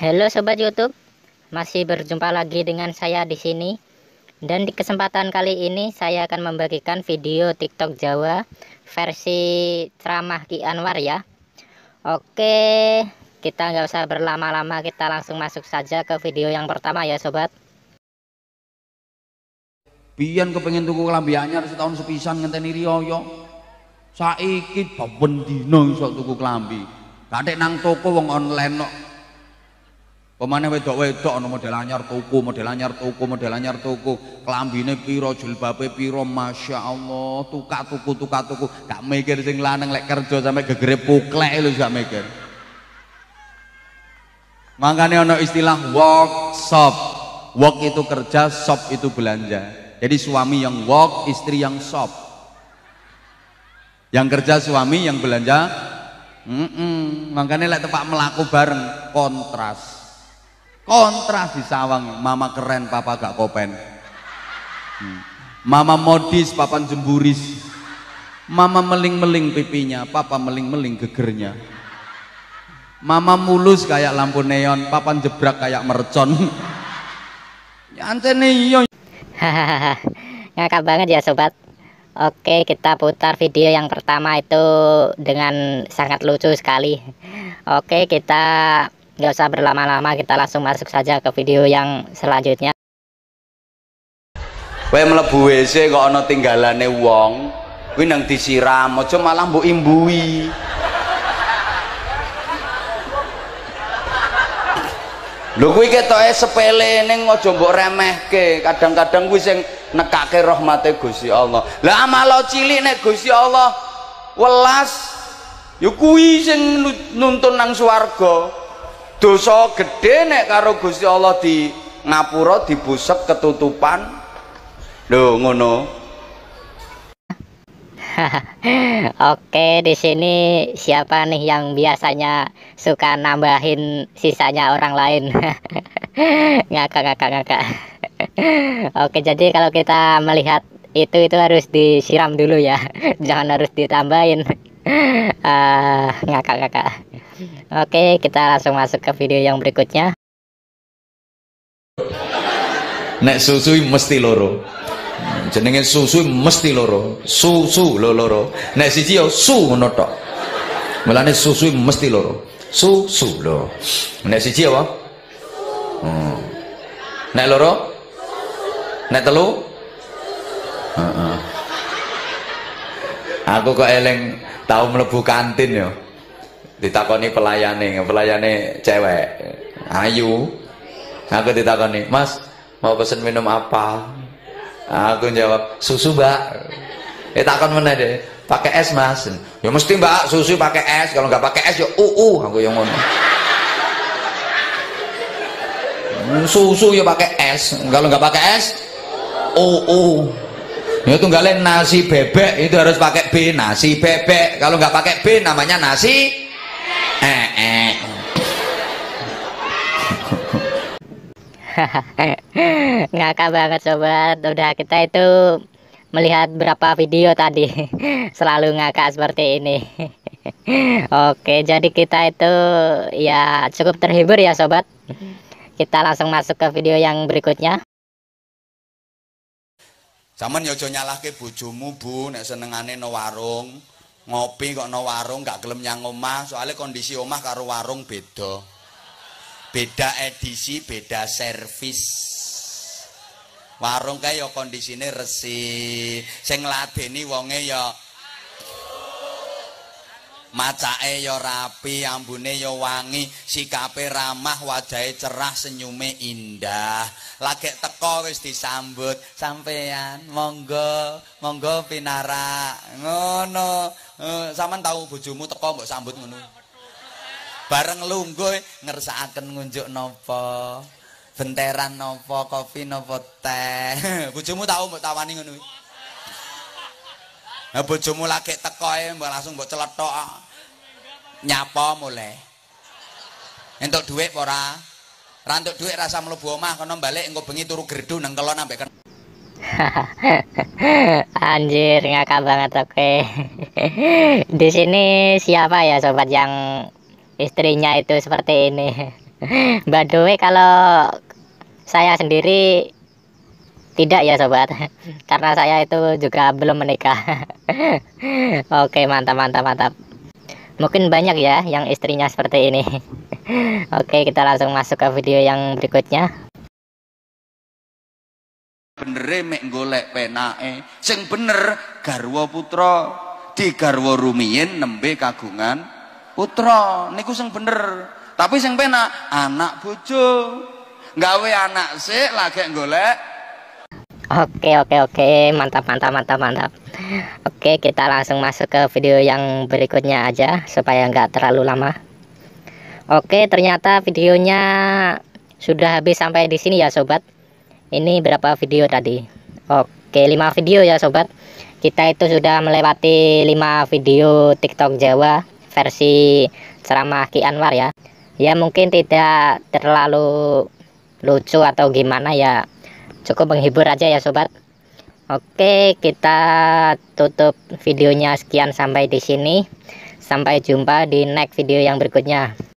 Halo sobat YouTube, masih berjumpa lagi dengan saya di sini. Dan di kesempatan kali ini saya akan membagikan video TikTok Jawa versi ceramah Ki Anwar ya. Oke, kita nggak usah berlama-lama, kita langsung masuk saja ke video yang pertama ya sobat. Biyen kepengin tuku klambi anyar setahun sepisan ngenteni riyaya. Saiki ben dina iso tuku klambi. Kathik nang toko wong online kok. Pemane wedok-wedok ana model anyar tuku, model anyar tuku, model anyar tuku. Klambine pira, jilbabe pira, masyaallah. Tukak tuku. Gak mikir sing lanang lek kerja sampe gegere puklek lho gak mikir. Makanya ana istilah workshop. Work itu kerja, shop itu belanja. Jadi suami yang work, istri yang shop. Yang kerja suami, yang belanja makanya lek tepak melaku bareng kontras di sawang. Mama keren, papa gak kopen. Mama modis, papa jemburis. Mama meling-meling pipinya, papa meling-meling gegernya. Mama mulus kayak lampu neon, papa jebrak kayak mercon. Nyantene iya. Hahaha, ngakak banget ya sobat. Oke, kita putar video yang pertama itu dengan sangat lucu sekali. Oke, kita nggak usah berlama-lama, kita langsung masuk saja ke video yang selanjutnya. Kowe mlebu WC kok ana tinggalane wong, kuwi nang disiram, aja malah mbok imbui. Lho kuwi ketoke sepele ning aja mbok remehke. Kadang-kadang kuwi sing nekake rahmate Gusti Allah. Lah amal cilik nek Gusti Allah welas ya kuwi sing nuntun nang swarga. Dosa gedhe nek karo Gusti Allah di ngapura dibusek ketutupan. Lho ngono. Oke, di sini siapa nih yang biasanya suka nambahin sisanya orang lain? Ngakak. Oke, jadi kalau kita melihat itu harus disiram dulu ya, jangan harus ditambahin. Ngakak. Oke, kita langsung masuk ke video yang berikutnya. Nek susu mesti loro. Jenenge susu mesti loro. Susu loro. Nek siji ya su ngono tok. Mulane susu mesti loro. Susu lho. Nek siji apa? Nek loro? Nek telu? Heeh. Aku kok eling tau mlebu kantin ya. Ditakoni pelayane cewek. Ayu. Aku ditakoni, "Mas, mau pesen minum apa?" Aku jawab, "Susu, Mbak." Takon meneh deh, "Pakai es, Mas?" "Ya mesti, Mbak, susu pakai es. Kalau nggak pakai es ya aku yang ngono." Susu ya pakai es. Kalau nggak pakai es ya tunggalin nasi bebek itu harus pakai B, nasi bebek. Kalau nggak pakai B namanya nasi Ngakak banget sobat. Udah, kita itu melihat berapa video tadi selalu ngakak seperti ini. Oke, jadi kita itu ya cukup terhibur ya sobat. Kita langsung masuk ke video yang berikutnya. Sampeyan ya aja nyalahke bojomu, Bu, nek senengane no warung, ngopi kok no warung gak gelem nyang omah, soalnya kondisi omah karo warung beda. Beda edisi, beda servis. Warung kae ya kondisine resik, sing ngladeni wonge ya macake ya rapi, ambune ya wangi, sikape ramah, wajahe cerah, senyume indah. Lagi teko wis disambut, "Sampean monggo pinarak." Ngono. Sampeyan tahu bojomu teko mbok sambut ngono. Bareng lungguh ngersakaken ngunjuk napa? Benteran napa, kopi napa teh. Bojomu tahu mbok tawani ngono. Nah, bojomu lagi teko mbok langsung mbok celethok. Nyapa mulai. Entuk dhuwit apa ora? Ra entuk dhuwit rasa mlebu omah kono balik engko bengi turu gerdu nang kelon ambek Anjir, ngakak banget. Oke. Di sini siapa ya sobat yang istrinya itu seperti ini? By the way, kalau saya sendiri tidak ya sobat, karena saya itu juga belum menikah. Oke, mantap mantap mantap. Mungkin banyak ya yang istrinya seperti ini. Oke, kita langsung masuk ke video yang berikutnya. Benere mek golek penake, sing bener garwa putra digarwa rumiyin nembe kagungan putra niku sing bener. Tapi sing penak anak bojo, gawe anak sik lagi golek. Oke, mantap mantap mantap mantap. Oke, kita langsung masuk ke video yang berikutnya aja supaya nggak terlalu lama. Oke, ternyata videonya sudah habis sampai di sini ya sobat. Ini berapa video tadi? Oke, 5 video ya sobat. Kita itu sudah melewati 5 video TikTok Jawa versi ceramah Ki Anwar ya. Ya mungkin tidak terlalu lucu atau gimana ya, cukup menghibur aja ya sobat. Oke, kita tutup videonya sekian sampai di sini. Sampai jumpa di next video yang berikutnya.